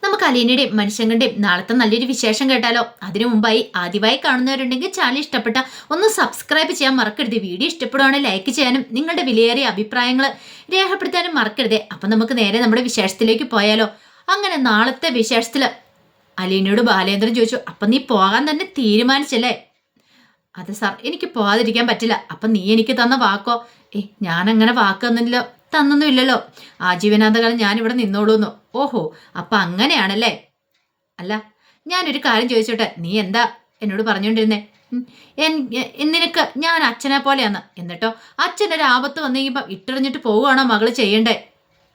നമുക്ക് അലീനയുടെയും മനുഷ്യങ്ങളുടെയും നാളത്തെ നല്ലൊരു വിശേഷം കേട്ടാലോ? അതിനു മുമ്പായി ആദ്യമായി കാണുന്നവരുണ്ടെങ്കിൽ ചാനൽ ഇഷ്ടപ്പെട്ട ഒന്ന് സബ്സ്ക്രൈബ് ചെയ്യാൻ മറക്കരുത്. വീഡിയോ ഇഷ്ടപ്പെടുവാണെങ്കിൽ ലൈക്ക് ചെയ്യാനും നിങ്ങളുടെ വിലയേറിയ അഭിപ്രായങ്ങൾ രേഖപ്പെടുത്താനും മറക്കരുതേ. അപ്പം നമുക്ക് നേരെ നമ്മുടെ വിശേഷത്തിലേക്ക് പോയാലോ? അങ്ങനെ നാളത്തെ വിശേഷത്തിൽ അലീനയോട് ബാലേന്ദ്രൻ ചോദിച്ചു, അപ്പം നീ പോകാൻ തന്നെ തീരുമാനിച്ചല്ലേ? അതെ സാർ, എനിക്ക് പോകാതിരിക്കാൻ പറ്റില്ല. അപ്പം നീ എനിക്ക് തന്ന വാക്കോ? ഞാനങ്ങനെ വാക്കൊന്നുമില്ലോ, തന്നൊന്നും ഇല്ലല്ലോ. ആജീവനാന്തകാലം ഞാനിവിടെ നിന്നോളൂന്നോ? ഓഹോ, അപ്പം അങ്ങനെയാണല്ലേ? അല്ല, ഞാനൊരു കാര്യം ചോദിച്ചോട്ടെ, നീ എന്താ എന്നോട് പറഞ്ഞുകൊണ്ടിരുന്നേ? നിനക്ക് ഞാൻ അച്ഛനെ പോലെയാന്ന്, എന്നിട്ടോ അച്ഛനൊരു ആപത്ത് വന്നു കഴിയുമ്പോൾ ഇട്ടെറിഞ്ഞിട്ട് പോവുകയാണോ മകള് ചെയ്യണ്ടേ?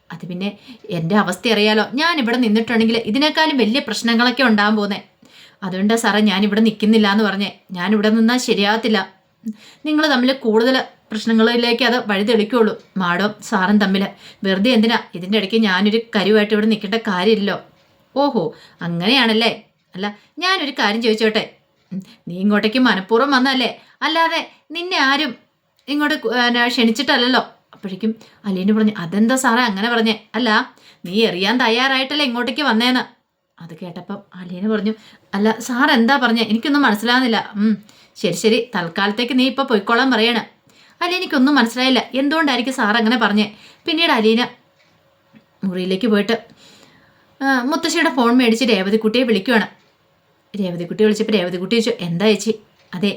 അത് പിന്നെ എൻ്റെ അവസ്ഥ അറിയാലോ. ഞാനിവിടെ നിന്നിട്ടുണ്ടെങ്കിൽ ഇതിനേക്കാളും വലിയ പ്രശ്നങ്ങളൊക്കെ ഉണ്ടാകാൻ പോകുന്നേ. അതുകൊണ്ടാ സാറേ ഞാനിവിടെ നിൽക്കുന്നില്ല എന്ന് പറഞ്ഞേ. ഞാനിവിടെ നിന്നാൽ ശരിയാകത്തില്ല. നിങ്ങൾ തമ്മിൽ കൂടുതൽ പ്രശ്നങ്ങളിലേക്ക് അത് വഴിതെളിക്കുള്ളൂ. മാഡം സാറും തമ്മിൽ വെറുതെ എന്തിനാ ഇതിൻ്റെ ഇടയ്ക്ക് ഞാനൊരു കരുവായിട്ട് ഇവിടെ നിൽക്കേണ്ട കാര്യമില്ലല്ലോ. ഓഹോ, അങ്ങനെയാണല്ലേ? അല്ല, ഞാനൊരു കാര്യം ചോദിച്ചോട്ടെ, നീ ഇങ്ങോട്ടേക്ക് മനഃപൂർവ്വം വന്നല്ലേ? അല്ലാതെ നിന്നെ ആരും ഇങ്ങോട്ട് ക്ഷണിച്ചിട്ടല്ലല്ലോ? അപ്പോഴേക്കും അലീന പറഞ്ഞു, അതെന്താ സാറേ അങ്ങനെ പറഞ്ഞേ? അല്ല, നീ എറിയാൻ തയ്യാറായിട്ടല്ലേ ഇങ്ങോട്ടേക്ക് വന്നേന്ന്. അത് കേട്ടപ്പം അലീന പറഞ്ഞു, അല്ല സാർ എന്താ പറഞ്ഞേ? എനിക്കൊന്നും മനസ്സിലാകുന്നില്ല. ശരി ശരി, തൽക്കാലത്തേക്ക് നീ ഇപ്പോൾ പൊയ്ക്കോളാൻ പറയണ. അലീനയ്ക്കൊന്നും മനസ്സിലായില്ല എന്തുകൊണ്ടായിരിക്കും സാർ അങ്ങനെ പറഞ്ഞേ. പിന്നീട് അലീന മുറിയിലേക്ക് പോയിട്ട് മുത്തശ്ശിയുടെ ഫോൺ മേടിച്ച് രേവതിക്കുട്ടിയെ വിളിക്കുവാണ്. രേവതിക്കുട്ടി വിളിച്ചപ്പോൾ രേവതിക്കുട്ടി ചോദിച്ചു, എന്താ ചേച്ചി? അതെ,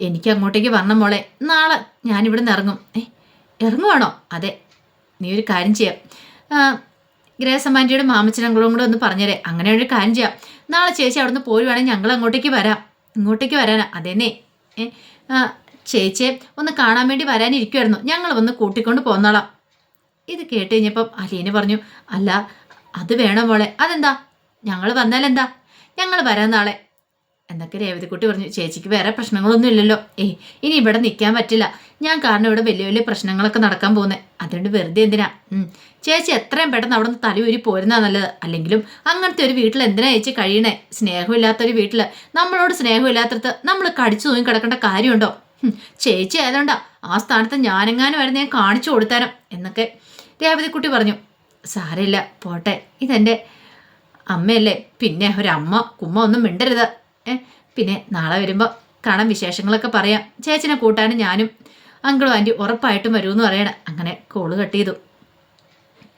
എനിക്ക് അങ്ങോട്ടേക്ക് വരണം മോളെ. നാളെ ഞാനിവിടെ നിന്ന് ഇറങ്ങും. ഇറങ്ങുവാണോ? അതെ. നീ ഒരു കാര്യം ചെയ്യാം, ഗ്രേസമാൻറ്റിയുടെ മാമച്ചനങ്ങളും കൂടെ ഒന്ന് പറഞ്ഞേരേ. അങ്ങനെ ഒരു കാര്യം ചെയ്യാം, നാളെ ചേച്ചി അവിടെ നിന്ന് പോയി വേണമെങ്കിൽ ഞങ്ങൾ അങ്ങോട്ടേക്ക് വരാം. ഇങ്ങോട്ടേക്ക് വരാനാ? അതേന്നേ. ചേച്ചിയെ ഒന്ന് കാണാൻ വേണ്ടി വരാനിരിക്കുമായിരുന്നു. ഞങ്ങൾ വന്ന് കൂട്ടിക്കൊണ്ട് പോന്നോളാം. ഇത് കേട്ട് കഴിഞ്ഞപ്പം അലീന പറഞ്ഞു, അല്ല അത് വേണം മോളെ. അതെന്താ? ഞങ്ങൾ വന്നാലെന്താ? ഞങ്ങൾ വരാം നാളെ എന്നൊക്കെ രേവതിക്കുട്ടി പറഞ്ഞു. ചേച്ചിക്ക് വേറെ പ്രശ്നങ്ങളൊന്നും ഇല്ലല്ലോ? ഇനി ഇവിടെ നിൽക്കാൻ പറ്റില്ല. ഞാൻ കാരണം ഇവിടെ വലിയ വലിയ പ്രശ്നങ്ങളൊക്കെ നടക്കാൻ പോകുന്നത്. അതുകൊണ്ട് വെറുതെ എന്തിനാ? ചേച്ചി എത്രയും പെട്ടെന്ന് അവിടെ നിന്ന് തലയൂരി പോരുന്നതാ നല്ലത്. അല്ലെങ്കിലും അങ്ങനത്തെ ഒരു വീട്ടിൽ എന്തിനാ ചേച്ചി കഴിയണേ? സ്നേഹമില്ലാത്തൊരു വീട്ടിൽ, നമ്മളോട് സ്നേഹമില്ലാത്തടത്ത് നമ്മൾ കടിച്ചു തൂങ്ങി കിടക്കേണ്ട കാര്യമുണ്ടോ? ചേച്ചി ആയതുകൊണ്ടാ ആ സ്ഥാനത്ത് ഞാനെങ്ങാനും വരുന്ന ഞാൻ കാണിച്ചു കൊടുത്താനും എന്നൊക്കെ രേവതിക്കുട്ടി പറഞ്ഞു. സാരമില്ല, പോട്ടെ, ഇതെൻ്റെ അമ്മയല്ലേ, പിന്നെ ഒരമ്മ കുമ്മ ഒന്നും മിണ്ടരുത്. പിന്നെ നാളെ വരുമ്പോൾ കാണാൻ വിശേഷങ്ങളൊക്കെ പറയാം. ചേച്ചിനെ കൂട്ടാനും ഞാനും അങ്കിളും ആൻറ്റി ഉറപ്പായിട്ടും വരുമെന്ന് പറയണം. അങ്ങനെ കോള് കട്ട് ചെയ്തു.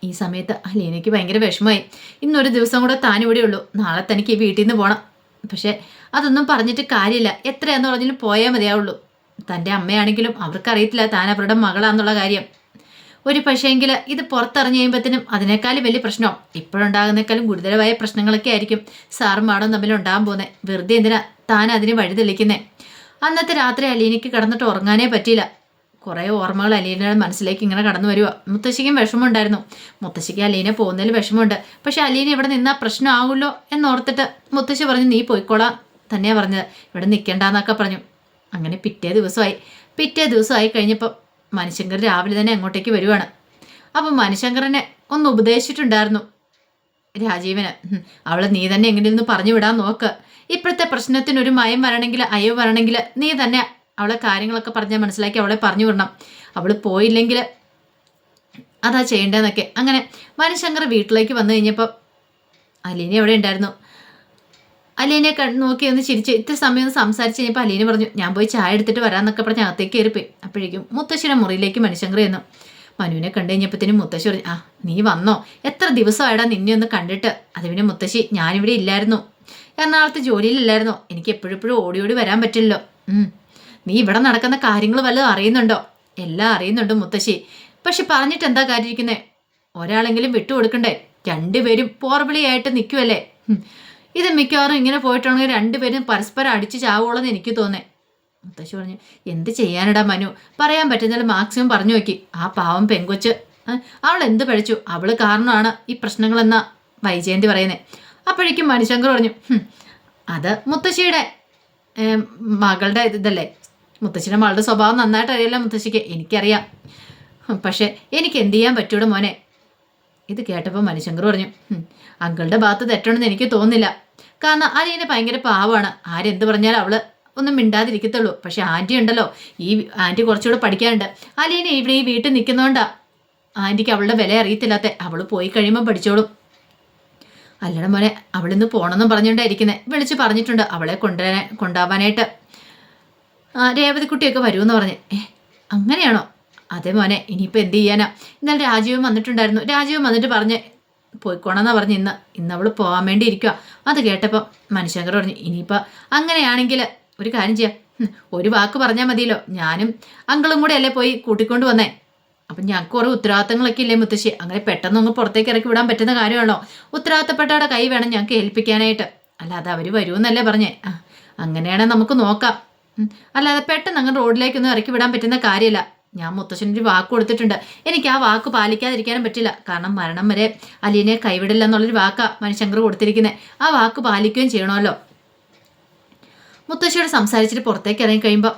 ഈ സമയത്ത് അലീനയ്ക്ക് ഭയങ്കര വിഷമമായി. ഇന്നൊരു ദിവസം കൂടെ താനിവിടെ ഉള്ളൂ, നാളെ തനിക്ക് ഈ വീട്ടിൽ നിന്ന് പോകണം. പക്ഷേ അതൊന്നും പറഞ്ഞിട്ട് കാര്യമില്ല, എത്രയാന്ന് പറഞ്ഞാലും പോയാൽ മതിയാവുള്ളൂ. തൻ്റെ അമ്മയാണെങ്കിലും അവർക്കറിയത്തില്ല താൻ അവരുടെ മകളാന്നുള്ള കാര്യം. ഒരു പക്ഷേങ്കിൽ ഇത് പുറത്തിറങ്ങി കഴിയുമ്പോഴത്തേനും അതിനേക്കാളും വലിയ പ്രശ്നം ഇപ്പോഴുണ്ടാകുന്നേക്കാളും ഗുരുതരമായ പ്രശ്നങ്ങളൊക്കെ ആയിരിക്കും സാറും മാഡം തമ്മിൽ ഉണ്ടാകാൻ പോകുന്നത്. വെറുതെ എന്തിനാ താൻ അതിന് വഴി തെളിക്കുന്നേ? അന്നത്തെ രാത്രി അലീനയ്ക്ക് കിടന്നിട്ട് ഉറങ്ങാനേ പറ്റിയില്ല. കുറേ ഓർമ്മകൾ അലീനയുടെ മനസ്സിലേക്ക് ഇങ്ങനെ കടന്നു വരിക. മുത്തശ്ശിക്കും വിഷമമുണ്ടായിരുന്നു. മുത്തശ്ശിക്ക് അലീന പോകുന്നതിൽ വിഷമമുണ്ട്. പക്ഷെ അലീന ഇവിടെ നിന്നാൽ പ്രശ്നമാകുമല്ലോ എന്നോർത്തിട്ട് മുത്തശ്ശി പറഞ്ഞു, നീ പോയിക്കോളാം തന്നെയാണ് പറഞ്ഞത്, ഇവിടെ നിൽക്കേണ്ടെന്നൊക്കെ പറഞ്ഞു. അങ്ങനെ പിറ്റേ ദിവസമായി കഴിഞ്ഞപ്പോൾ മണിശങ്കർ രാവിലെ തന്നെ അങ്ങോട്ടേക്ക് വരുവാണ്. അപ്പം മണിശങ്കറിനെ ഒന്ന് ഉപദേശിച്ചിട്ടുണ്ടായിരുന്നു രാജീവന്, അവളെ നീ തന്നെ എങ്ങനെയൊന്ന് പറഞ്ഞു വിടാൻ നോക്ക്. ഇപ്പോഴത്തെ പ്രശ്നത്തിനൊരു മയം വരണമെങ്കിൽ അയവ് വരണമെങ്കിൽ നീ തന്നെ അവളെ കാര്യങ്ങളൊക്കെ പറഞ്ഞാൽ മനസ്സിലാക്കി അവളെ പറഞ്ഞു വിടണം. അവൾ പോയില്ലെങ്കിൽ അതാ ചെയ്യേണ്ടതെന്നൊക്കെ. അങ്ങനെ മണിശങ്കർ വീട്ടിലേക്ക് വന്നു കഴിഞ്ഞപ്പോൾ അലീന എവിടെ ഉണ്ടായിരുന്നു. അലീനെ നോക്കി ഒന്ന് ചിരിച്ച് ഇത്ര സമയം ഒന്ന് സംസാരിച്ച് കഴിഞ്ഞപ്പോൾ അലീന പറഞ്ഞു, ഞാൻ പോയി ചായ എടുത്തിട്ട് വരാമെന്നൊക്കെ പറഞ്ഞ് അകത്തേക്ക് കയറിപ്പോയി. അപ്പോഴേക്കും മുത്തശ്ശിയുടെ മുറിയിലേക്ക് മണിശങ്കർ ചെന്നു. മനുവിനെ കണ്ടു കഴിഞ്ഞപ്പോഴത്തേനും മുത്തശ്ശി പറഞ്ഞു, നീ വന്നോ? എത്ര ദിവസമായിടാ നിന്നെ ഒന്ന് കണ്ടിട്ട്? അത് പിന്നെ മുത്തശ്ശി, ഞാനിവിടെ ഇല്ലായിരുന്നു, എറണാകുളത്ത് ജോലിയിലില്ലായിരുന്നോ? എനിക്ക് എപ്പോഴും ഓടി ഓടി വരാൻ പറ്റില്ലല്ലോ. നീ ഇവിടെ നടക്കുന്ന കാര്യങ്ങൾ വല്ലതും അറിയുന്നുണ്ടോ? എല്ലാം അറിയുന്നുണ്ട് മുത്തശ്ശി, പക്ഷെ പറഞ്ഞിട്ട് എന്താ കാര്യമിരിക്കുന്നേ? ഒരാളെങ്കിലും വിട്ടുകൊടുക്കണ്ടേ? രണ്ടുപേരും പോർവിളിയായിട്ട് നിൽക്കുമല്ലേ? ഇത് മിക്കവാറും ഇങ്ങനെ പോയിട്ടുണ്ടെങ്കിൽ രണ്ടുപേരും പരസ്പരം അടിച്ച് ചാവുള്ളെന്ന് എനിക്ക് തോന്നേ. മുത്തശ്ശി പറഞ്ഞു, എന്ത് ചെയ്യാനിടാ മനു, പറയാൻ പറ്റുന്നതിൽ മാക്സിമം പറഞ്ഞു നോക്കി. ആ പാവം പെങ്കൊച്ച്, അവൾ എന്ത് പഴിച്ചു? അവൾ കാരണമാണ് ഈ പ്രശ്നങ്ങളെന്നാ വൈജയന്തി പറയുന്നത്. അപ്പോഴേക്കും മണിശങ്കർ പറഞ്ഞു, അത് മുത്തശ്ശിയുടെ മകളുടെ ഇതല്ലേ, മുത്തശ്ശിയുടെ മകളുടെ സ്വഭാവം നന്നായിട്ട് അറിയില്ല മുത്തശ്ശിക്ക്, എനിക്കറിയാം. പക്ഷെ എനിക്ക് എന്ത് ചെയ്യാൻ പറ്റൂടെ മോനെ? ഇത് കേട്ടപ്പോൾ മണിശങ്കർ പറഞ്ഞു, അങ്കിളുടെ ഭാഗത്ത് തെറ്റുണ്ടെന്ന് എനിക്ക് തോന്നുന്നില്ല. കാരണം അലീന ഭയങ്കര പാവമാണ്. ആരെന്ത് പറഞ്ഞാലും അവള് ഒന്നും മിണ്ടാതിരിക്കത്തുള്ളൂ. പക്ഷെ ആൻറ്റി ഉണ്ടല്ലോ, ഈ ആൻറ്റി കുറച്ചുകൂടെ പഠിക്കാനുണ്ട്. അലീന ഇവിടെ ഈ വീട്ടിൽ നിൽക്കുന്നതുകൊണ്ടാ ആൻറ്റിക്ക് അവളുടെ വില അറിയത്തില്ലാത്ത. അവൾ പോയി കഴിയുമ്പോൾ പഠിച്ചോളും. അല്ലട മോനെ, അവളിന്ന് പോകണമെന്നും പറഞ്ഞുകൊണ്ടായിരിക്കുന്നത്. വിളിച്ച് പറഞ്ഞിട്ടുണ്ട് അവളെ കൊണ്ടുപോകാനായിട്ട് രേവതിക്കുട്ടിയൊക്കെ വരുമെന്ന് പറഞ്ഞ്. അങ്ങനെയാണോ? അതെ മോനെ, ഇനിയിപ്പോൾ എന്ത് ചെയ്യാനാ? ഇന്നലെ രാജീവും വന്നിട്ടുണ്ടായിരുന്നു. രാജീവും വന്നിട്ട് പറഞ്ഞ് പോയിക്കോണമെന്നാ പറഞ്ഞ് ഇന്ന് അവൾ പോകാൻ വേണ്ടി ഇരിക്കുക. അത് കേട്ടപ്പം മനുശങ്കർ പറഞ്ഞു, ഇനിയിപ്പോൾ അങ്ങനെയാണെങ്കിൽ ഒരു കാര്യം ചെയ്യാം, ഒരു വാക്ക് പറഞ്ഞാൽ മതിയല്ലോ. ഞാനും അങ്കിളും കൂടെ അല്ലേ പോയി കൂട്ടിക്കൊണ്ട് വന്നേ. അപ്പം ഞങ്ങൾക്ക് കുറേ ഉത്തരവാദിത്തങ്ങളൊക്കെ ഇല്ലേ മുത്തശ്ശി? അങ്ങനെ പെട്ടെന്ന് അങ്ങ് പുറത്തേക്ക് ഇറക്കി വിടാൻ പറ്റുന്ന കാര്യമാണല്ലോ. ഉത്തരവാദിത്തപ്പെട്ടവരുടെ കൈ വേണം ഞങ്ങൾക്ക് ഏൽപ്പിക്കാനായിട്ട്. അല്ലാതെ അവർ വരുമെന്നല്ലേ പറഞ്ഞേ. അങ്ങനെയാണെങ്കിൽ നമുക്ക് നോക്കാം. അല്ലാതെ പെട്ടെന്ന് അങ്ങ് റോഡിലേക്കൊന്നും ഇറക്കി വിടാൻ പറ്റുന്ന കാര്യമില്ല. ഞാൻ മുത്തശ്ശനൊരു വാക്ക് കൊടുത്തിട്ടുണ്ട്. എനിക്ക് ആ വാക്ക് പാലിക്കാതിരിക്കാനും പറ്റില്ല. കാരണം മരണം വരെ അലീനെ കൈവിടില്ല എന്നുള്ളൊരു വാക്കാണ് മനുശങ്കർ കൊടുത്തിരിക്കുന്നത്. ആ വാക്ക് പാലിക്കുകയും ചെയ്യണമല്ലോ. മുത്തശ്ശിയോട് സംസാരിച്ചിട്ട് പുറത്തേക്ക് ഇറങ്ങി കഴിയുമ്പോൾ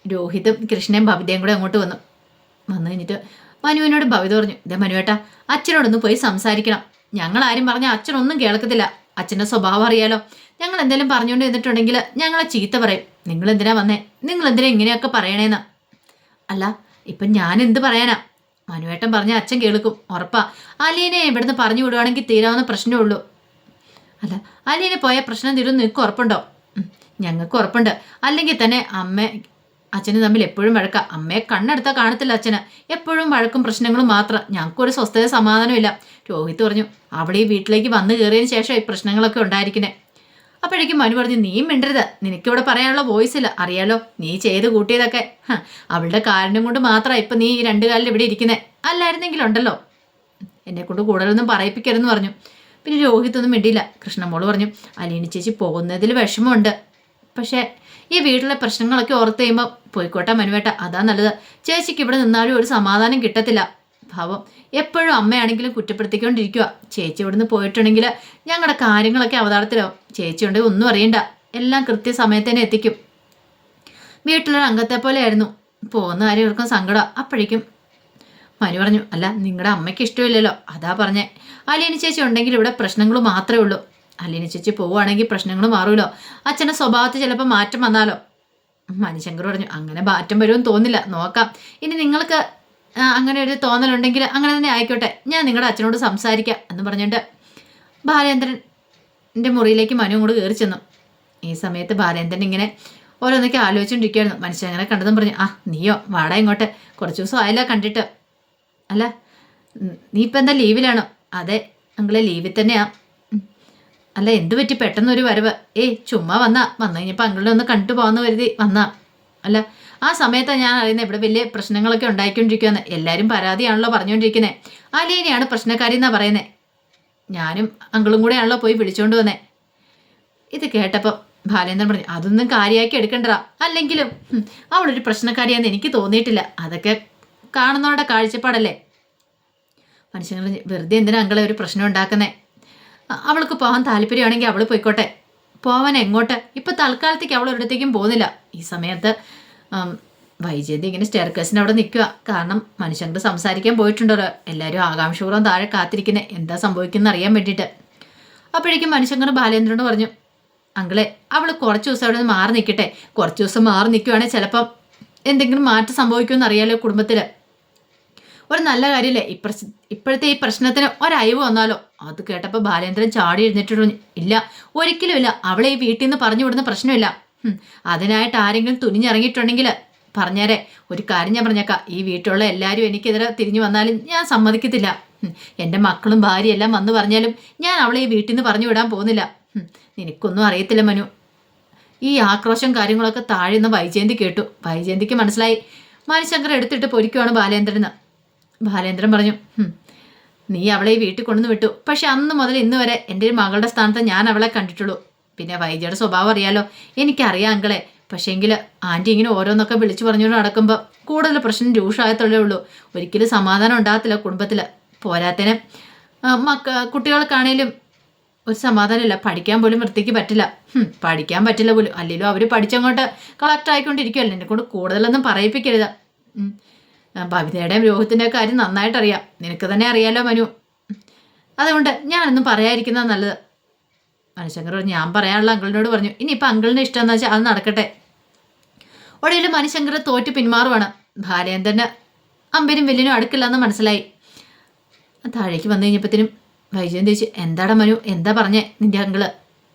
രോഹിതും കൃഷ്ണയും ഭവിതയും കൂടെ അങ്ങോട്ട് വന്നു കഴിഞ്ഞിട്ട് മനുവിനോട് ഭവിത പറഞ്ഞു, ഇതേ മനുവേട്ടാ, അച്ഛനോടൊന്ന് പോയി സംസാരിക്കണം. ഞങ്ങൾ ആരും പറഞ്ഞാൽ അച്ഛനൊന്നും കേൾക്കത്തില്ല. അച്ഛൻ്റെ സ്വഭാവം അറിയാലോ. ഞങ്ങൾ എന്തെങ്കിലും പറഞ്ഞുകൊണ്ട് നിന്നിട്ടുണ്ടെങ്കിൽ ഞങ്ങളെ ചീത്ത പറയും. നിങ്ങൾ എന്തിനാ വന്നേ? നിങ്ങൾ എന്തിനാ ഇങ്ങനെയൊക്കെ പറയണേന്ന്. അല്ല, ഇപ്പം ഞാൻ എന്ത് പറയാനാ? മനുവേട്ടൻ പറഞ്ഞ അച്ഛൻ കേൾക്കും, ഉറപ്പാ. അലീനെ ഇവിടുന്ന് പറഞ്ഞു വിടുവാണെങ്കിൽ തീരാവുന്ന പ്രശ്നമേ ഉള്ളൂ. അല്ല, അലീനെ പോയ പ്രശ്നം തീരുമെന്ന് നിങ്ങൾക്ക് ഉറപ്പുണ്ടോ? ഞങ്ങൾക്ക് ഉറപ്പുണ്ട്. അല്ലെങ്കിൽ തന്നെ അച്ഛനും തമ്മിൽ എപ്പോഴും വഴക്കാം. അമ്മയെ കണ്ണെടുത്താൽ കാണത്തില്ല അച്ഛന്. എപ്പോഴും വഴക്കും പ്രശ്നങ്ങളും മാത്രം. ഞങ്ങൾക്കൊരു സ്വസ്ഥത സമാധാനമില്ല. രോഹിത് പറഞ്ഞു, അവിടെ ഈ വീട്ടിലേക്ക് വന്നു കയറിയതിന് ശേഷം ഈ പ്രശ്നങ്ങളൊക്കെ ഉണ്ടായിരിക്കണേ. അപ്പോഴേക്കും മനു പറഞ്ഞു, നീയും മിണ്ടരുത്. നിനക്കിവിടെ പറയാനുള്ള വോയിസ് ഇല്ല, അറിയാലോ. നീ ചെയ്ത് കൂട്ടിയതൊക്കെ അവളുടെ കാരണം കൊണ്ട് മാത്രമാണ് ഇപ്പം നീ ഈ രണ്ടു കാലിൽ ഇവിടെ ഇരിക്കുന്നത്. അല്ലായിരുന്നെങ്കിലുണ്ടല്ലോ എന്നെ കൊണ്ട് കൂടുതലൊന്നും പറയിപ്പിക്കരുതെന്ന് പറഞ്ഞു. പിന്നെ രോഹിതൊന്നും മിണ്ടിയില്ല. കൃഷ്ണമോള് പറഞ്ഞു, അലീന ചേച്ചി പോകുന്നതിൽ വിഷമമുണ്ട്. പക്ഷേ ഈ വീട്ടിലെ പ്രശ്നങ്ങളൊക്കെ ഓർത്ത് കഴിയുമ്പോൾ പോയിക്കോട്ടെ മനുവേട്ട, അതാ നല്ലത്. ചേച്ചിക്ക് ഇവിടെ നിന്നാലും ഒരു സമാധാനം കിട്ടത്തില്ല. ഭാവം എപ്പോഴും അമ്മയാണെങ്കിലും കുറ്റപ്പെടുത്തിക്കൊണ്ടിരിക്കുക. ചേച്ചി ഇവിടുന്ന് പോയിട്ടുണ്ടെങ്കിൽ ഞങ്ങളുടെ കാര്യങ്ങളൊക്കെ അവതാളത്തിലാവും. ചേച്ചി ഉണ്ടെങ്കിൽ ഒന്നും അറിയണ്ട, എല്ലാം കൃത്യസമയത്ത് തന്നെ എത്തിക്കും. വീട്ടിലൊരു അംഗത്തെ പോലെയായിരുന്നു. പോകുന്ന കാര്യം ഇവർക്കും സങ്കടം. അപ്പോഴേക്കും മനു പറഞ്ഞു, അല്ല നിങ്ങളുടെ അമ്മയ്ക്ക് ഇഷ്ടമില്ലല്ലോ, അതാ പറഞ്ഞേ. അലീന ചേച്ചി ഉണ്ടെങ്കിൽ ഇവിടെ പ്രശ്നങ്ങൾ മാത്രമേ ഉള്ളൂ. അലീന ചേച്ചി പോവുകയാണെങ്കിൽ പ്രശ്നങ്ങൾ മാറുമല്ലോ. അച്ഛൻ്റെ സ്വഭാവത്തിൽ ചിലപ്പോൾ മാറ്റം വന്നാലോ. മനുശങ്കർ പറഞ്ഞു, അങ്ങനെ മാറ്റം വരുമെന്ന് തോന്നില്ല, നോക്കാം. ഇനി നിങ്ങൾക്ക് അങ്ങനെ ഒരു തോന്നലുണ്ടെങ്കിൽ അങ്ങനെ തന്നെ ആയിക്കോട്ടെ, ഞാൻ നിങ്ങളുടെ അച്ഛനോട് സംസാരിക്കാം എന്ന് പറഞ്ഞിട്ട് ബാലേന്ദ്രൻ്റെ മുറിയിലേക്ക് മനു കൂടെ കയറി ചെന്നു. ഈ സമയത്ത് ബാലേന്ദ്രൻ ഇങ്ങനെ ഓരോന്നൊക്കെ ആലോചിച്ചുകൊണ്ടിരിക്കുകയായിരുന്നു. മനുഷ്യങ്ങനെ കണ്ടതും പറഞ്ഞു, നീയോ വാടാ ഇങ്ങോട്ട്, കുറച്ച് ദിവസം ആയില്ല കണ്ടിട്ട്. അല്ല നീ ഇപ്പം എന്താ ലീവിലാണോ? അതെ അങ്കിളെ, ലീവിൽ തന്നെയാ. അല്ല എന്ത് പറ്റി പെട്ടെന്നൊരു വരവ്? ചുമ്മാ വന്നു കഴിഞ്ഞപ്പോൾ അങ്കിളിനെ ഒന്ന് കണ്ടു പോകാമെന്ന് കരുതി വന്നാ. അല്ല ആ സമയത്താണ് ഞാൻ അറിയുന്നത് ഇവിടെ വലിയ പ്രശ്നങ്ങളൊക്കെ ഉണ്ടായിക്കൊണ്ടിരിക്കുകയെന്ന്. എല്ലാവരും പരാതിയാണല്ലോ പറഞ്ഞുകൊണ്ടിരിക്കുന്നത്. അലീനയാണ് പ്രശ്നക്കാരി എന്നാണ് പറയുന്നത്. ഞാനും അങ്കിളും കൂടെ ആണല്ലോ പോയി വിളിച്ചുകൊണ്ട് വന്നേ. ഇത് കേട്ടപ്പോൾ ബാലേന്ദ്രൻ പറഞ്ഞു, അതൊന്നും കാര്യമാക്കി എടുക്കണ്ടടാ. അല്ലെങ്കിലും അവളൊരു പ്രശ്നക്കാരിയാന്ന് എനിക്ക് തോന്നിയിട്ടില്ല. അതൊക്കെ കാണുന്നവരുടെ കാഴ്ചപ്പാടല്ലേ. മനുഷ്യങ്ങൾ വെറുതെ എന്തിനാ അങ്കിളെ ഒരു പ്രശ്നം ഉണ്ടാക്കുന്നേ? അവൾക്ക് പോകാൻ താല്പര്യമാണെങ്കിൽ അവൾ പോയിക്കോട്ടെ. പോവാൻ എങ്ങോട്ട്? ഇപ്പം തൽക്കാലത്തേക്ക് അവൾ ഒരിടത്തേക്കും പോകുന്നില്ല. ഈ സമയത്ത് വൈജയന്തി ഇങ്ങനെ സ്റ്റെയർക്കേസിന് അവിടെ നിൽക്കുക. കാരണം മനുഷ്യങ്ങൾ സംസാരിക്കാൻ പോയിട്ടുണ്ടല്ലോ. എല്ലാവരും ആകാംക്ഷപൂർവ്വം താഴെ കാത്തിരിക്കുന്നത് എന്താ സംഭവിക്കുന്നത് അറിയാൻ വേണ്ടിയിട്ട്. അപ്പോഴേക്കും മനുഷ്യങ്ങൾ ബാലേന്ദ്രനോട് പറഞ്ഞു, അങ്കിളെ അവൾ കുറച്ച് ദിവസം അവിടെ നിന്ന് മാറി നിൽക്കട്ടെ. കുറച്ച് ദിവസം മാറി നിൽക്കുവാണെങ്കിൽ ചിലപ്പം എന്തെങ്കിലും മാറ്റം സംഭവിക്കുമെന്ന് അറിയാലോ കുടുംബത്തിൽ. ഒരു നല്ല കാര്യമില്ലേ ഇപ്പോഴത്തെ ഈ പ്രശ്നത്തിന് ഒരയവ് വന്നാലോ. അത് കേട്ടപ്പോൾ ബാലേന്ദ്രൻ ചാടി എഴുന്നേറ്റിട്ട്, ഇല്ല ഒരിക്കലും ഇല്ല, അവളെ ഈ വീട്ടിൽ നിന്ന് പറഞ്ഞു വിടുന്ന പ്രശ്നമില്ല. അതിനായിട്ട് ആരെങ്കിലും തുനിഞ്ഞിറങ്ങിയിട്ടുണ്ടെങ്കിൽ പറഞ്ഞേരെ. ഒരു കാര്യം ഞാൻ പറഞ്ഞേക്കാം, ഈ വീട്ടിലുള്ള എല്ലാവരും എനിക്കെതിരെ തിരിഞ്ഞു വന്നാലും ഞാൻ സമ്മതിക്കത്തില്ല. എൻ്റെ മക്കളും ഭാര്യയെല്ലാം വന്ന് പറഞ്ഞാലും ഞാൻ അവളെ ഈ വീട്ടിൽ നിന്ന് പറഞ്ഞു വിടാൻ പോകുന്നില്ല. നിനക്കൊന്നും അറിയത്തില്ല മനു. ഈ ആക്രോശം കാര്യങ്ങളൊക്കെ താഴെ നിന്ന് വൈജയന്തി കേട്ടു. വൈജയന്തിക്ക് മനസ്സിലായി മനുശങ്കർ എടുത്തിട്ട് പൊരിക്കുവാണ് ബാലേന്ദ്രന്. ബാലേന്ദ്രൻ പറഞ്ഞു, നീ അവളെ ഈ വീട്ടിൽ കൊണ്ടുവന്ന് വിട്ടു. പക്ഷെ അന്ന് മുതൽ ഇന്ന് വരെ എൻ്റെ ഒരു മകളുടെ സ്ഥാനത്ത് ഞാൻ അവളെ കണ്ടിട്ടുള്ളൂ. പിന്നെ വൈജയുടെ സ്വഭാവം അറിയാലോ, എനിക്കറിയാം അങ്കിളെ. പക്ഷേങ്കിൽ ആൻറ്റി ഇങ്ങനെ ഓരോന്നൊക്കെ വിളിച്ചു പറഞ്ഞുകൊണ്ട് നടക്കുമ്പോൾ കൂടുതൽ പ്രശ്നം രൂക്ഷമായത്തുള്ളേ ഉള്ളൂ. ഒരിക്കലും സമാധാനം ഉണ്ടാകത്തില്ല കുടുംബത്തിൽ. പോരാത്തതിന് കുട്ടികൾക്കാണേലും ഒരു സമാധാനമില്ല. പഠിക്കാൻ പോലും വൃത്തിക്ക് പറ്റില്ല. പഠിക്കാൻ പറ്റില്ല പോലും. അല്ലെങ്കിലും അവർ പഠിച്ചങ്ങോട്ട് കളക്ട് ആയിക്കൊണ്ടിരിക്കുമല്ലോ. എന്നെ കൊണ്ട് കൂടുതലൊന്നും പറയിപ്പിക്കരുത്. ഭവിതയുടെയും രോഹിത്തിൻ്റെയും കാര്യം നന്നായിട്ടറിയാം. നിനക്ക് തന്നെ അറിയാലോ മനു. അതുകൊണ്ട് ഞാനൊന്നും പറയാതിരിക്കുന്നത് നല്ലത്. മനുശങ്കർ പറഞ്ഞു, ഞാൻ പറയാനുള്ള അങ്കിളിനോട് പറഞ്ഞു. ഇനിയിപ്പോൾ അങ്കിളിൻ്റെ ഇഷ്ടം എന്ന് വെച്ചാൽ അത് നടക്കട്ടെ. ഒടുവിൽ മനുശങ്കർ തോറ്റ് പിന്മാറുവാണ്. ബാലേന്ദ്രന് അമ്പനും വെല്ലിനും അടുക്കില്ലെന്ന് മനസ്സിലായി. താഴേക്ക് വന്നു കഴിഞ്ഞപ്പോഴത്തേനും വൈജയന്തി ചോദിച്ചു, എന്താടാ മനു, എന്താ പറഞ്ഞേ നിന്റെ അങ്കിള്?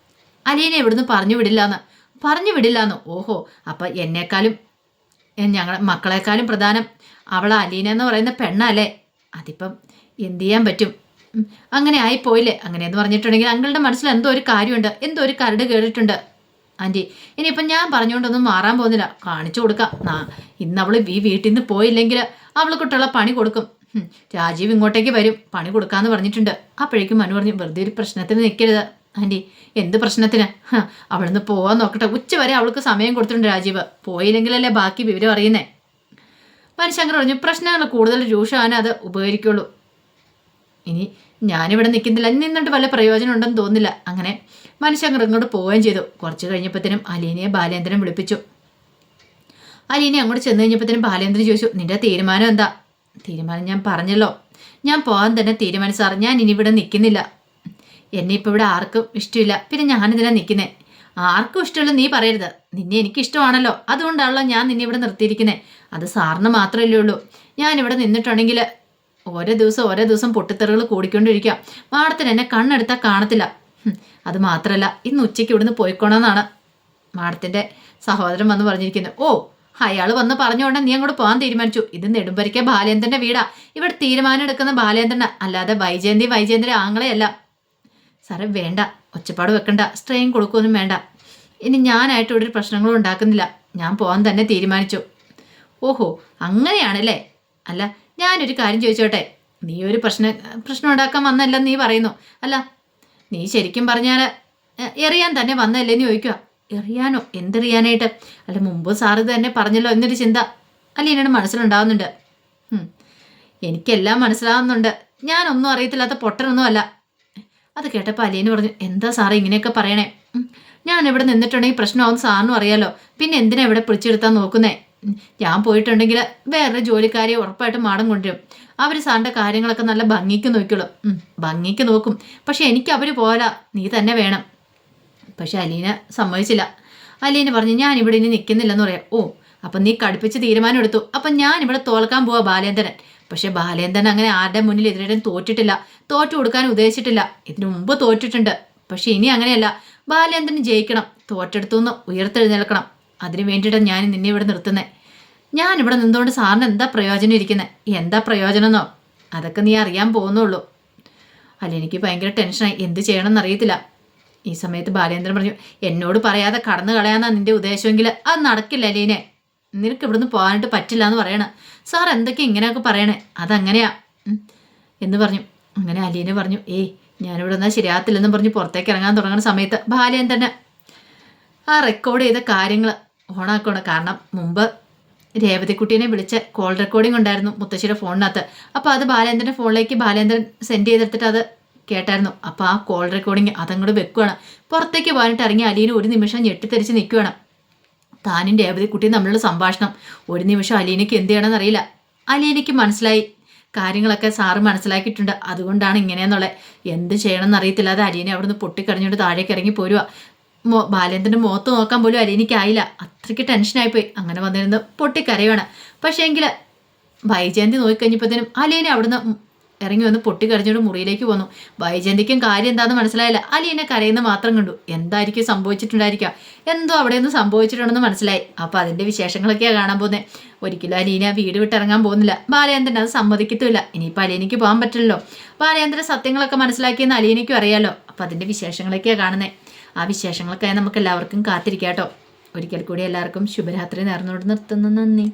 അലീനെ ഇവിടുന്ന് പറഞ്ഞു വിടില്ലാന്ന്. ഓഹോ, അപ്പം എന്നേക്കാളും ഞങ്ങൾ മക്കളെക്കാളും പ്രധാനം അവൾ അലീന എന്ന് പറയുന്ന പെണ്ണല്ലേ? അതിപ്പം എന്തു ചെയ്യാൻ പറ്റും? അങ്ങനെ ആയിപ്പോയില്ലേ? അങ്ങനെയെന്ന് പറഞ്ഞിട്ടുണ്ടെങ്കിൽ അങ്കിളുടെ മനസ്സിൽ എന്തോ ഒരു കാര്യമുണ്ട്, എന്തോ ഒരു കരട് കേട്ടിട്ടുണ്ട് ആൻറ്റി. ഇനിയിപ്പം ഞാൻ പറഞ്ഞുകൊണ്ടൊന്നും മാറാൻ പോകുന്നില്ല, കാണിച്ചു കൊടുക്കാം. ഇന്ന് അവൾ ഈ വീട്ടിൽ നിന്ന് പോയില്ലെങ്കിൽ അവൾക്കിട്ടുള്ള പണി കൊടുക്കും. രാജീവ് ഇങ്ങോട്ടേക്ക് വരും, പണി കൊടുക്കാമെന്ന് പറഞ്ഞിട്ടുണ്ട്. അപ്പോഴേക്കും മനു പറഞ്ഞു, വെറുതെ ഒരു പ്രശ്നത്തിന് നിൽക്കരുത് ആൻറ്റി. എന്ത് പ്രശ്നത്തിന്? അവളിന്ന് പോവാൻ നോക്കട്ടെ. ഉച്ചവരെ അവൾക്ക് സമയം കൊടുത്തിട്ടുണ്ട് രാജീവ്. പോയില്ലെങ്കിലല്ലേ ബാക്കി വിവരം അറിയുന്നേ. മനുശങ്കർ പറഞ്ഞു, പ്രശ്നങ്ങൾ കൂടുതൽ രൂക്ഷമാകാൻ അത് ഉപകരിക്കുള്ളൂ. ഇനി ഞാനിവിടെ നിൽക്കുന്നില്ല, നിന്നിട്ട് വല്ല പ്രയോജനം ഉണ്ടെന്ന് തോന്നുന്നില്ല. അങ്ങനെ മനുശങ്കർ ഇങ്ങോട്ട് പോവുകയും ചെയ്തു. കുറച്ച് കഴിഞ്ഞപ്പോഴത്തേനും അലീനയെ ബാലേന്ദ്രൻ വിളിപ്പിച്ചു. അലീനെ അങ്ങോട്ട് ചെന്ന് കഴിഞ്ഞപ്പോഴത്തേനും ബാലേന്ദ്രൻ ചോദിച്ചു, നിന്റെ തീരുമാനം എന്താ? തീരുമാനം ഞാൻ പറഞ്ഞല്ലോ, ഞാൻ പോകാൻ തന്നെ തീരുമാനിച്ചു സാർ. ഞാൻ ഇനി ഇവിടെ നിൽക്കുന്നില്ല. എന്നെ ഇപ്പോൾ ഇവിടെ ആർക്കും ഇഷ്ടമില്ല, പിന്നെ ഞാനിതിനാ നിൽക്കുന്നേ. ആർക്കും ഇഷ്ടമില്ല നീ പറയരുത്, നിന്നെ എനിക്കിഷ്ടമാണല്ലോ, അതുകൊണ്ടാണല്ലോ ഞാൻ നിന്നെ ഇവിടെ നിർത്തിയിരിക്കുന്നത്. അത് സാറിന് മാത്രമല്ലേ ഉള്ളൂ. ഞാനിവിടെ നിന്നിട്ടുണ്ടെങ്കിൽ ഓരോ ദിവസം പൊട്ടിത്തെറികൾ കൂടിക്കൊണ്ടിരിക്കുക. മാഡത്തിന് എന്നെ കണ്ണെടുത്താൽ കാണത്തില്ല. അത് മാത്രമല്ല, ഇന്ന് ഉച്ചയ്ക്ക് ഇവിടുന്ന് പോയിക്കോണമെന്നാണ് മാഡത്തിൻ്റെ സഹോദരൻ വന്ന് പറഞ്ഞിരിക്കുന്നത്. ഓ, അയാൾ വന്ന് പറഞ്ഞുകൊണ്ട് നീ അങ്ങോട്ട് പോകാൻ തീരുമാനിച്ചു. ഇത് നെടുമ്പരിക്ക ബാലേന്ദ്രൻ്റെ വീടാ. ഇവിടെ തീരുമാനം എടുക്കുന്ന ബാലേന്ദ്രനാ, അല്ലാതെ വൈജയന്തി ആങ്ങളെയല്ല. സാറേ വേണ്ട, ഒച്ചപ്പാട് വെക്കണ്ട, സ്ട്രെയിൻ കൊടുക്കുകയൊന്നും വേണ്ട. ഇനി ഞാനായിട്ട് ഇവിടെ ഒരു പ്രശ്നങ്ങളും ഉണ്ടാക്കുന്നില്ല. ഞാൻ പോകാൻ തന്നെ തീരുമാനിച്ചു. ഓഹോ, അങ്ങനെയാണല്ലേ? അല്ല, ഞാനൊരു കാര്യം ചോദിച്ചോട്ടെ, നീ ഒരു പ്രശ്നം ഉണ്ടാക്കാൻ വന്നല്ലെന്ന് നീ പറയുന്നു. അല്ല, നീ ശരിക്കും പറഞ്ഞാൽ എറിയാൻ തന്നെ വന്നല്ലേന്ന് ചോദിക്കുക. എറിയാനോ? എന്തെറിയാനായിട്ട്? അല്ല, മുമ്പ് സാറ് തന്നെ പറഞ്ഞല്ലോ എന്നൊരു ചിന്ത അലീനയുടെ മനസ്സിലുണ്ടാവുന്നുണ്ട്. എനിക്കെല്ലാം മനസ്സിലാവുന്നുണ്ട്, ഞാനൊന്നും അറിയത്തില്ലാത്ത പൊട്ടനൊന്നും അല്ല. അത് കേട്ടപ്പോൾ അലീന പറഞ്ഞു, എന്താ സാറേ ഇങ്ങനെയൊക്കെ പറയണേ? ഞാനിവിടെ നിന്നിട്ടുണ്ടെങ്കിൽ പ്രശ്നമാവും സാറിനും അറിയാലോ, പിന്നെ എന്തിനാ ഇവിടെ പിടിച്ചെടുത്താൻ നോക്കുന്നേ? ഞാൻ പോയിട്ടുണ്ടെങ്കിൽ വേറൊരു ജോലിക്കാരെ ഉറപ്പായിട്ട് മാഡം കൊണ്ടുവരും. അവർ സാറിൻ്റെ കാര്യങ്ങളൊക്കെ നല്ല ഭംഗിക്ക് നോക്കിയോളും. ഭംഗിക്ക് നോക്കും, പക്ഷെ എനിക്ക് അവർ പോരാ, നീ തന്നെ വേണം. പക്ഷെ അലീന സമ്മതിച്ചില്ല. അലീന പറഞ്ഞു, ഞാനിവിടെ ഇനി നിൽക്കുന്നില്ലെന്ന് പറയാം. ഓ, അപ്പം നീ കടുപ്പിച്ച് തീരുമാനം എടുത്തു. അപ്പം ഞാനിവിടെ തോൽക്കാൻ പോവാ ബാലേന്ദ്രൻ. പക്ഷെ ബാലേന്ദ്രൻ അങ്ങനെ ആരുടെ മുന്നിൽ എതിരേലും തോറ്റിട്ടില്ല, തോറ്റു കൊടുക്കാൻ ഉദ്ദേശിച്ചിട്ടില്ല. ഇതിനു മുമ്പ് തോറ്റിട്ടുണ്ട്. പക്ഷെ ഇനി അങ്ങനെയല്ല, ബാലേന്ദ്രൻ ജയിക്കണം, തോറ്റെടുത്തുനിന്ന് ഉയർത്തെഴുന്നേൽക്കണം. അതിന് വേണ്ടിയിട്ടാണ് ഞാൻ നിന്നെ ഇവിടെ നിർത്തുന്നത്. ഞാനിവിടെ നിന്നുകൊണ്ട് സാറിന് എന്താ പ്രയോജനം ഇരിക്കുന്നത്? എന്താ പ്രയോജനം എന്നോ? അതൊക്കെ നീ അറിയാൻ പോകുന്നുള്ളൂ. അല്ല, എനിക്ക് ഭയങ്കര ടെൻഷനായി, എന്ത് ചെയ്യണമെന്ന് അറിയത്തില്ല. ഈ സമയത്ത് ബാലേന്ദ്രൻ പറഞ്ഞു, എന്നോട് പറയാതെ കടന്നു കളയാന്നാ നിന്റെ ഉദ്ദേശമെങ്കിൽ അത് നടക്കില്ല അലീനെ. നിനക്ക് ഇവിടുന്ന് പോകാനായിട്ട് പറ്റില്ല എന്ന് പറയണേ. സാർ എന്തൊക്കെ ഇങ്ങനെയൊക്കെ പറയണേ? അതങ്ങനെയാ എന്ന് പറഞ്ഞു. അങ്ങനെ അലീന പറഞ്ഞു, ഞാനിവിടെ നിന്നാൽ ശരിയാകത്തില്ലെന്നും പറഞ്ഞ് പുറത്തേക്ക് ഇറങ്ങാൻ തുടങ്ങുന്ന സമയത്ത് ബാലേന്ദ്രന് ആ റെക്കോർഡ് ചെയ്ത കാര്യങ്ങൾ ഓണാക്കണം. കാരണം മുമ്പ് രേവതിക്കുട്ടീനെ വിളിച്ച കോൾ റെക്കോർഡിംഗ് ഉണ്ടായിരുന്നു മുത്തശ്ശിയുടെ ഫോണിനകത്ത്. അപ്പോൾ അത് ബാലേന്ദ്രൻ്റെ ഫോണിലേക്ക് ബാലേന്ദ്രൻ സെൻഡ് ചെയ്തെടുത്തിട്ട് അത് കേട്ടായിരുന്നു. അപ്പോൾ ആ കോൾ റെക്കോർഡിങ് അതങ്ങോട്ട് വെക്കുകയാണ്. പുറത്തേക്ക് പോകാനായിട്ട് ഇറങ്ങി അലീന ഒരു നിമിഷം ഞെട്ടിത്തെറിച്ച് നിൽക്കുകയാണ്. താനും രേവതിക്കുട്ടിയും തമ്മിലുള്ള സംഭാഷണം ഒരു നിമിഷം അലീനയ്ക്ക് എന്ത് ചെയ്യണമെന്ന് അറിയില്ല. അലീനയ്ക്ക് മനസ്സിലായി, കാര്യങ്ങളൊക്കെ സാറ് മനസ്സിലാക്കിയിട്ടുണ്ട്, അതുകൊണ്ടാണ് ഇങ്ങനെയെന്നുള്ളത്. എന്ത് ചെയ്യണമെന്ന് അറിയത്തില്ലാതെ അലീന അവിടുന്ന് പൊട്ടിക്കറിഞ്ഞുകൊണ്ട് താഴേക്ക് ഇറങ്ങി പോരുക. ബാലേന്ദ്രൻ്റെ മുഖത്ത് നോക്കാൻ പോലും അലീനയ്ക്കായില്ല, അത്രയ്ക്ക് ടെൻഷനായിപ്പോയി. അങ്ങനെ വന്നിരുന്ന് പൊട്ടിക്കരയുവാണ്. പക്ഷേ എങ്കിൽ വൈജയന്തി നോക്കിക്കഴിഞ്ഞപ്പോഴത്തേനും അലീന അവിടുന്ന് ഇറങ്ങി വന്ന് പൊട്ടിക്കരഞ്ഞോണ്ട് മുറിയിലേക്ക് പോന്നു. വൈജയന്തിക്കും കാര്യം എന്താണെന്ന് മനസ്സിലായില്ല. അലീന കരയുന്ന മാത്രം കണ്ടു. എന്തായിരിക്കും സംഭവിച്ചിട്ടുണ്ടായിരിക്കുക, എന്തോ അവിടെ നിന്ന് സംഭവിച്ചിട്ടുണ്ടെന്ന് മനസ്സിലായി. അപ്പോൾ അതിൻ്റെ വിശേഷങ്ങളൊക്കെയാണ് കാണാൻ പോകുന്നത്. ഒരിക്കലും അലീന വീട് വിട്ടിറങ്ങാൻ പോകുന്നില്ല. ബാലേന്ദ്രൻ അത് സമ്മതിക്കത്തുമില്ല. ഇനിയിപ്പോൾ അലീനയ്ക്ക് പോകാൻ പറ്റില്ലല്ലോ. ബാലേന്ദ്രൻ സത്യങ്ങളൊക്കെ മനസ്സിലാക്കിയെന്ന് അലീനയ്ക്കും അറിയാമല്ലോ. അപ്പോൾ അതിൻ്റെ വിശേഷങ്ങളൊക്കെയാണ് കാണുന്നത്. ആ വിശേഷങ്ങൾക്കായി നമുക്ക് എല്ലാവർക്കും കാത്തിരിക്കാം കേട്ടോ. ഒരിക്കൽ കൂടി എല്ലാവർക്കും ശുഭരാത്രി നേർന്നുകൊണ്ട് നിർത്തുന്നു. നന്ദി.